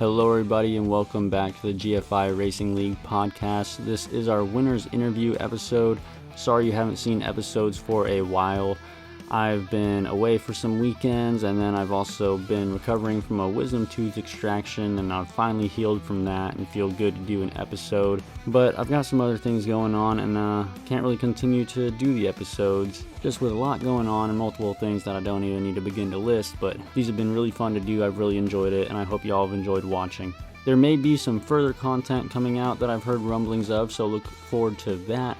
Hello everybody and welcome back to the GFi Racing League podcast. This is our winners interview episode. Sorry you haven't seen episodes for a while. I've been away for some weekends and then I've also been recovering from a wisdom tooth extraction and I've finally healed from that and feel good to do an episode. But I've got some other things going on and can't really continue to do the episodes. Just with a lot going on and multiple things that I don't even need to begin to list, but these have been really fun to do. I've really enjoyed it and I hope you all have enjoyed watching. There may be some further content coming out that I've heard rumblings of, so look forward to that.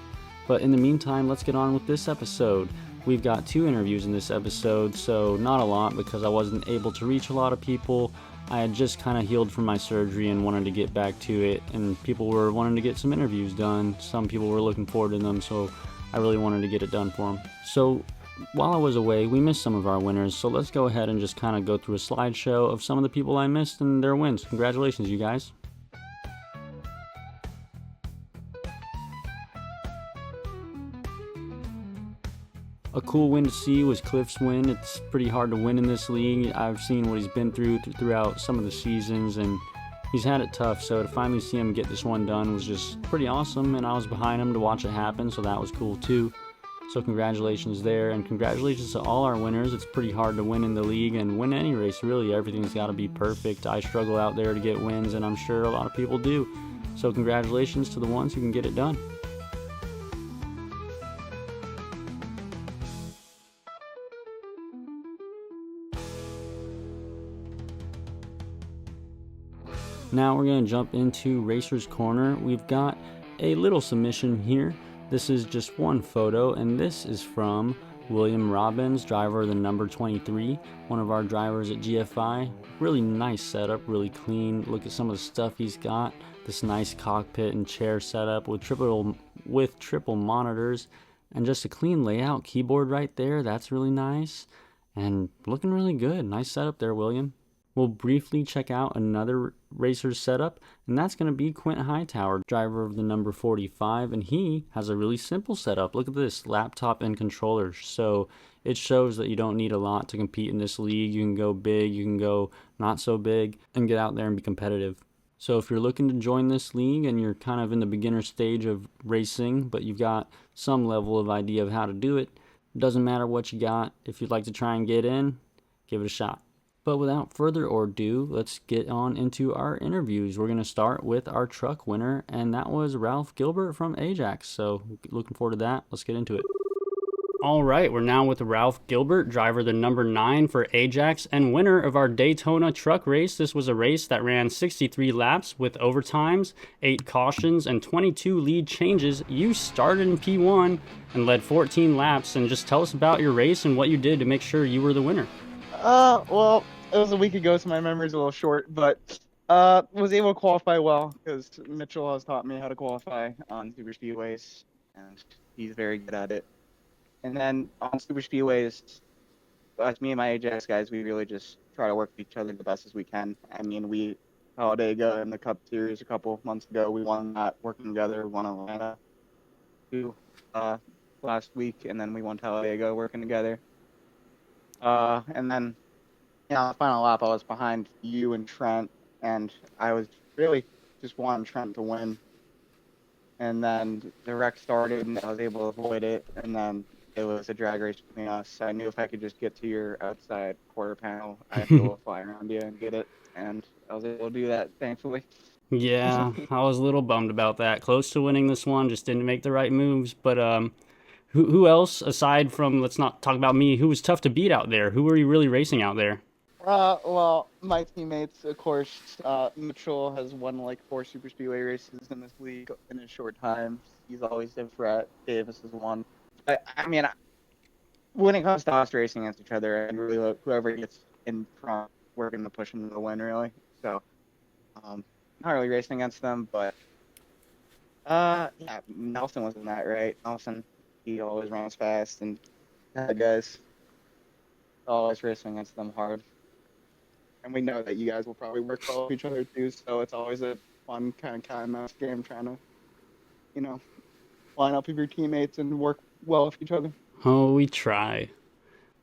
But in the meantime, let's get on with this episode. We've got 2 interviews in this episode, so not a lot because I wasn't able to reach a lot of people. I had just kind of healed from my surgery and wanted to get back to it, and people were wanting to get some interviews done. Some people were looking forward to them, so I really wanted to get it done for them. So while I was away, we missed some of our winners, so let's go ahead and just kind of go through a slideshow of some of the people I missed and their wins. Congratulations, you guys. A cool win to see was Cliff's win. It's pretty hard to win in this league. I've seen what he's been through throughout some of the seasons, and he's had it tough, so to finally see him get this one done was just pretty awesome, and I was behind him to watch it happen, so that was cool too. So congratulations there, and congratulations to all our winners. It's pretty hard to win in the league and win any race, really. Everything's got to be perfect. I struggle out there to get wins, and I'm sure a lot of people do. So congratulations to the ones who can get it done. Now we're going to jump into Racer's Corner. We've got a little submission here. This is just one photo, and this is from William Robbins, driver of the number 23, one of our drivers at GFI. Really nice setup, really clean. Look at some of the stuff he's got. This nice cockpit and chair setup with triple monitors, and just a clean layout keyboard right there. That's really nice, and looking really good. Nice setup there, William. We'll briefly check out another racer setup, and that's going to be Quint Hightower, driver of the number 45, and he has a really simple setup. Look at this, laptop and controllers. So it shows that you don't need a lot to compete in this league. You can go big, you can go not so big, and get out there and be competitive. So if you're looking to join this league and you're kind of in the beginner stage of racing, but you've got some level of idea of how to do it, doesn't matter what you got. If you'd like to try and get in, give it a shot. But without further ado, let's get on into our interviews. We're going to start with our truck winner, and that was Ralph Gilbert from Ajax. So looking forward to that. Let's get into it. All right, we're now with Ralph Gilbert, driver the number 9 for Ajax and winner of our Daytona truck race. This was a race that ran 63 laps with overtimes, 8 cautions, and 22 lead changes. You started in P1 and led 14 laps, and just tell us about your race and what you did to make sure you were the winner. Well, it was a week ago, so my memory's a little short, but was able to qualify well because Mitchell has taught me how to qualify on super speedways, and he's very good at it. And then on super speedways, me and my Ajax guys, we really just try to work with each other the best as we can. I mean, we Talladega in the Cup Series a couple months ago, we won that working together. We won Atlanta last week, and then we won Talladega working together. And then, the final lap, I was behind you and Trent, and I was really just wanting Trent to win. And then the wreck started, and I was able to avoid it, and then it was a drag race between us. I knew if I could just get to your outside quarter panel, I'd be able to fly around you and get it, and I was able to do that, thankfully. Yeah, I was a little bummed about that. Close to winning this one, just didn't make the right moves, but who else, aside from, let's not talk about me, who was tough to beat out there? Who were you really racing out there? Well, my teammates, of course, Mitchell has won like 4 super speedway races in this league in a short time. He's always a threat. Davis has won. I mean, when it comes to us racing against each other, and really whoever gets in front, we're going to push them to the win, really. So, not really racing against them, but Nelson was in that, right? Nelson. He always runs fast, and that guys always racing against them hard. And we know that you guys will probably work well with each other too, so it's always a fun kind of cat and mouse game trying to, line up with your teammates and work well with each other. Oh, we try.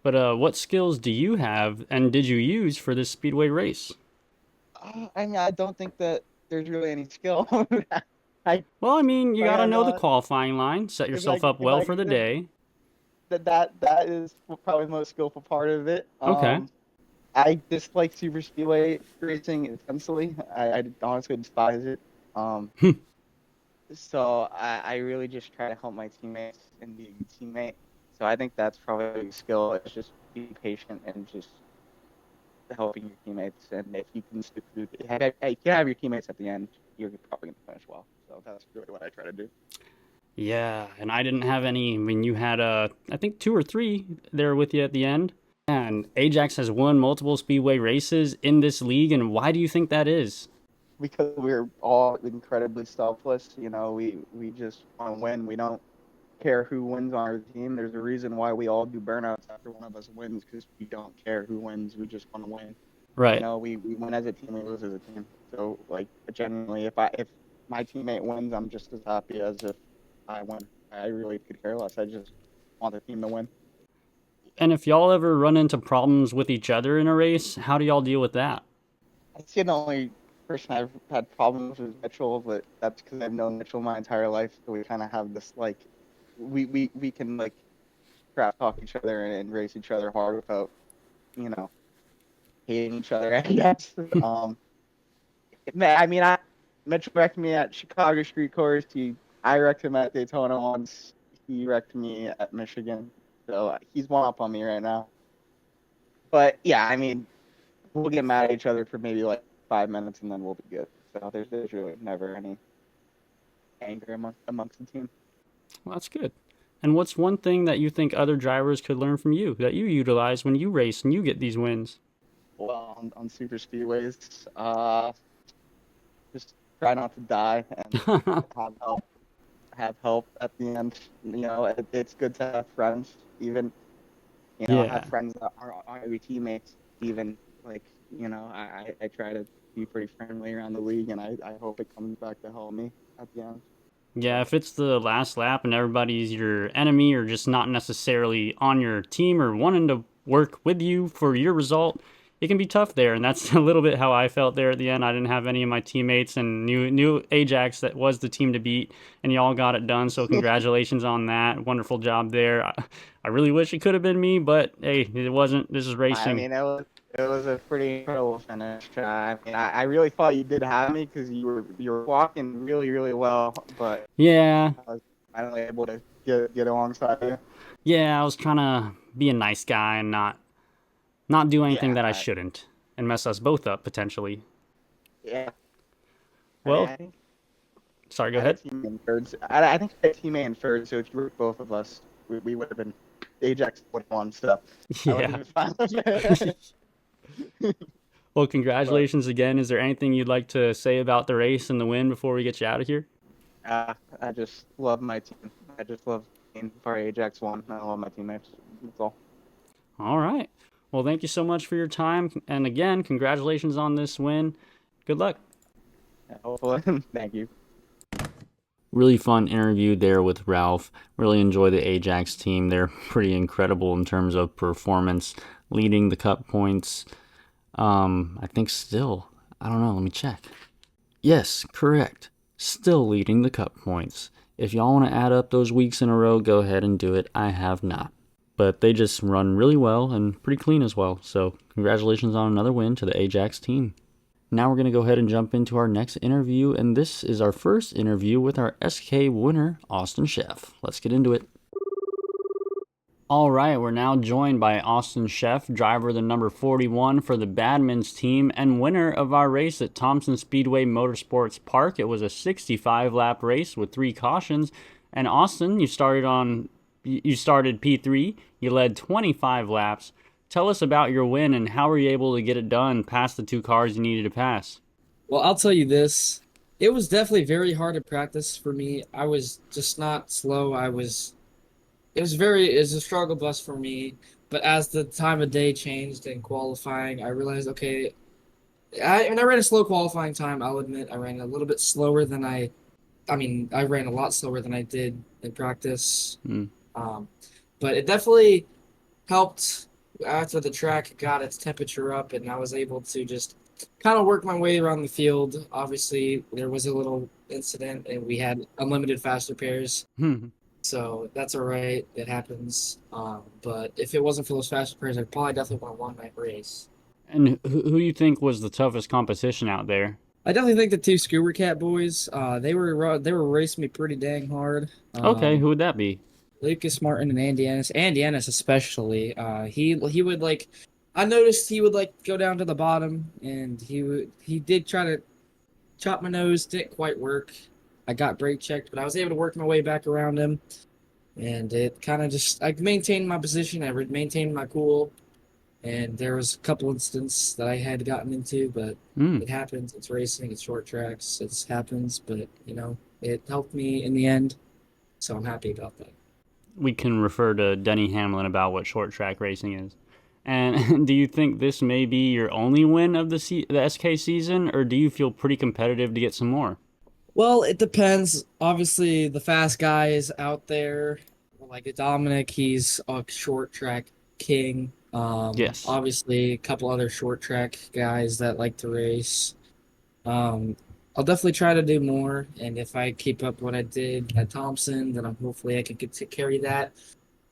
But what skills do you have, and did you use for this speedway race? I mean, I don't think that there's really any skill. I Well, I mean, you Like got to I'm know the not qualifying line, set yourself up if well I for the if day. that is probably the most skillful part of it. Okay. I dislike super speedway racing intensely. I honestly despise it. Um, so I really just try to help my teammates and be a good teammate. So I think that's probably a big skill. Is just be patient and just helping your teammates. And if you can stick through, you can have your teammates at the end. You're probably gonna finish well. So that's really what I try to do. Yeah, and I didn't have any. I mean, you had I think two or three there with you at the end. And Ajax has won multiple speedway races in this league, and why do you think that is? Because we're all incredibly selfless. We just want to win. We don't care who wins on our team. There's a reason why we all do burnouts after one of us wins because we don't care who wins. We just want to win. Right. We win as a team, we lose as a team. So like genuinely, if my teammate wins, I'm just as happy as if I win. I really could care less. I just want the team to win. And if y'all ever run into problems with each other in a race, how do y'all deal with that? I'd say the only person I've had problems with Mitchell, but that's because I've known Mitchell my entire life. So we kind of have this like, we can like crap talk each other and race each other hard without, you know, hating each other. I guess. I mean, Mitchell wrecked me at Chicago Street Course. I wrecked him at Daytona once. He wrecked me at Michigan. So he's one up on me right now. But yeah, I mean, we'll get mad at each other for maybe like 5 minutes and then we'll be good. So there's really never any anger amongst the team. Well, that's good. And what's one thing that you think other drivers could learn from you that you utilize when you race and you get these wins? Well, on super speedways, just try not to die and have help. Have help at the end. It's good to have friends, even have Yeah. friends that are your teammates. Even like I try to be pretty friendly around the league, and I hope it comes back to help me at the end. Yeah, So if it's the last lap and everybody's your enemy or just not necessarily on your team or wanting to work with you for your result, it can be tough there. And that's a little bit how I felt there at the end. I didn't have any of my teammates and knew Ajax that was the team to beat, and y'all got it done. So congratulations on that. Wonderful job there. I really wish it could have been me, but hey, it wasn't. This is I racing. mean, it was a pretty incredible finish. I mean, I really thought you did have me because you were walking really really well, but Yeah, I was finally able to get alongside you. yeah. I was trying to be a nice guy and not do anything Yeah, that I shouldn't and mess us both up potentially. yeah. I mean, Well, I think sorry, go I had a ahead. teammate in third. I think I had a teammate in third. So if you were both of us, we would have been Ajax would have won. So I would have Yeah. been fine with it. Well, But congratulations again. Is there anything you'd like to say about the race and the win before we get you out of here? I just love my team. I just love being part of Ajax one. I love my teammates. That's all. All right. Well, thank you so much for your time. And again, congratulations on this win. Good luck. Yeah, hopefully, thank you. Really fun interview there with Ralph. Really enjoy the Ajax team. They're pretty incredible in terms of performance, leading the cup points. I think still, I don't know, let me check. Yes, correct. Still leading the cup points. If y'all want to add up those weeks in a row, go ahead and do it. I have not. But they just run really well and pretty clean as well. So, congratulations on another win to the Ajax team. Now we're going to go ahead and jump into our next interview, and this is our first interview with our SK winner, Austin Sheff. Let's get into it. All right, we're now joined by Austin Sheff, driver of the number 41 for the Badmans team and winner of our race at Thompson Speedway Motorsports Park. It was a 65-lap race with 3 cautions. And Austin, you started P3, you led 25 laps. Tell us about your win and how were you able to get it done past the 2 cars you needed to pass? Well, I'll tell you this. It was definitely very hard to practice for me. I was just not slow. It was a struggle bus for me. But as the time of day changed in qualifying, I realized, okay, I ran a slow qualifying time, I'll admit. I ran a little bit slower than I ran a lot slower than I did in practice. Hmm. Um, but it definitely helped after the track got its temperature up, and I was able to just kind of work my way around the field. Obviously, there was a little incident, and we had unlimited fast repairs. So that's all right. It happens. But if it wasn't for those fast repairs, I probably definitely would have won that race. And who you think was the toughest competition out there? I definitely think the two Scuba Cat boys, they were racing me pretty dang hard. Okay, who would that be? Lucas Martin and Andy Ennis. Andy Ennis especially. He would like. I noticed he would like go down to the bottom, and he did try to chop my nose. Didn't quite work. I got brake checked, but I was able to work my way back around him, and it kind of just I maintained my position. I maintained my cool, and there was a couple instances that I had gotten into, but it happens. It's racing. It's short tracks. It happens, but it helped me in the end, so I'm happy about that. We can refer to Denny Hamlin about what short track racing is. And do you think this may be your only win of the SK season, or do you feel pretty competitive to get some more? Well, it depends. Obviously, the fast guys out there, like Dominic, he's a short track king. Yes. Obviously, a couple other short track guys that like to race. I'll definitely try to do more, and if I keep up what I did at Thompson, then hopefully I can get to carry that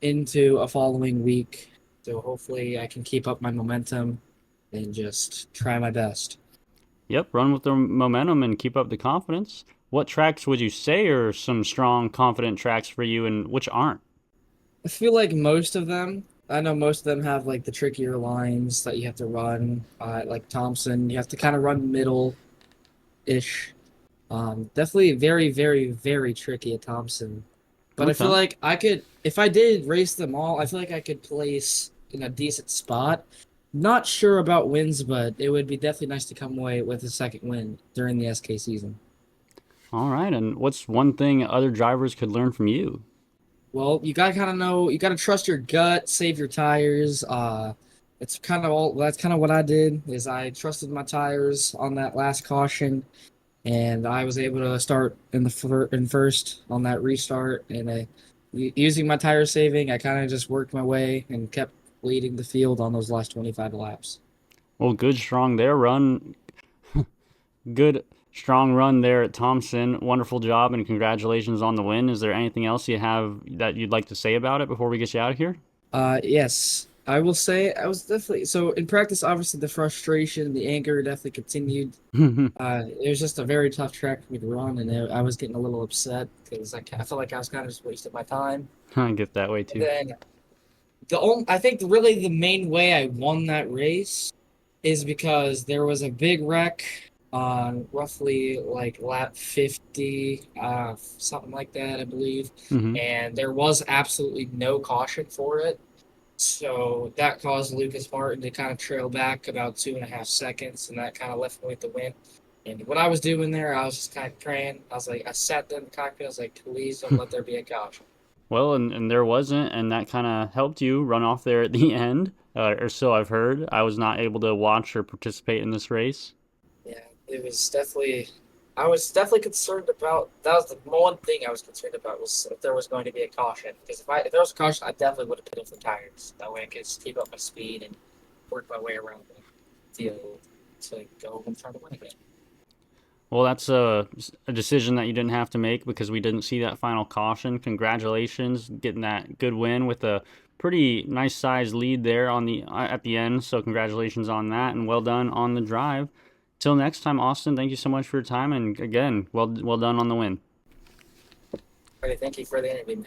into a following week. So hopefully I can keep up my momentum and just try my best. Yep, run with the momentum and keep up the confidence. What tracks would you say are some strong, confident tracks for you, and which aren't? I feel like most of them, I know most of them have like the trickier lines that you have to run. Like Thompson, you have to kind of run middle ish. Definitely very, very, very tricky at Thompson. But I feel Okay. like I could, if I did race them all, I feel like I could place in a decent spot. Not sure about wins, but it would be definitely nice to come away with a second win during the SK season. All right, and what's one thing other drivers could learn from you? Well, you gotta kind of know, you gotta trust your gut, save your tires. It's kind of all. That's kind of what I did. Is I trusted my tires on that last caution, and I was able to start in in first on that restart. And using my tire saving, I kind of just worked my way and kept leading the field on those last 25 laps. Well, good, strong there. Good, strong run there at Thompson. Wonderful job, and congratulations on the win. Is there anything else you have that you'd like to say about it before we get you out of here? Yes, I will say I was definitely so in practice. Obviously, the frustration, the anger definitely continued. It was just a very tough track for me to run, and I was getting a little upset because I felt like I was kind of just wasting my time. I get that way And too. then I think really the main way I won that race is because there was a big wreck on roughly like lap 50, something like that, I believe. Hmm. And there was absolutely no caution for it. So that caused Lucas Martin to kind of trail back about 2.5 seconds, and that kind of left me with the win. And what I was doing there, I was just kind of praying. I was like, I sat there in the cockpit. I was like, please don't let there be a caution. Well, and there wasn't, and that kind of helped you run off there at the end, or so I've heard. I was not able to watch or participate in this race. Yeah, it was definitely. I was definitely concerned about. That was the one thing I was concerned about was if there was going to be a caution. Because if there was a caution, I definitely would have put in for tires. That way, I could just keep up my speed and work my way around the field to go and try to win again. Well, that's a decision that you didn't have to make because we didn't see that final caution. Congratulations, getting that good win with a pretty nice sized lead there on the at the end. So congratulations on that, and well done on the drive. Till next time, Austin. Thank you so much for your time, and again, well done on the win. Alright, thank you for the interview.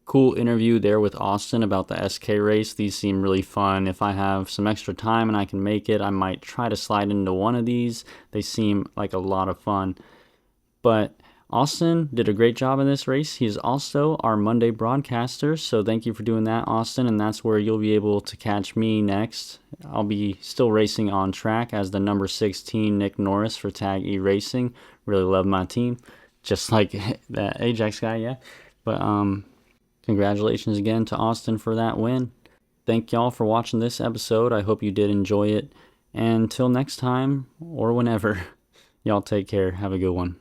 Cool interview there with Austin about the SK race. These seem really fun. If I have some extra time and I can make it, I might try to slide into one of these. They seem like a lot of fun. But Austin did a great job in this race. He's also our Monday broadcaster, so thank you for doing that, Austin, and that's where you'll be able to catch me next. I'll be still racing on track as the number 16 Nick Norris for Tag E Racing. Really love my team, just like that Ajax guy, yeah. But congratulations again to Austin for that win. Thank y'all for watching this episode. I hope you did enjoy it. And until next time, or whenever, y'all take care. Have a good one.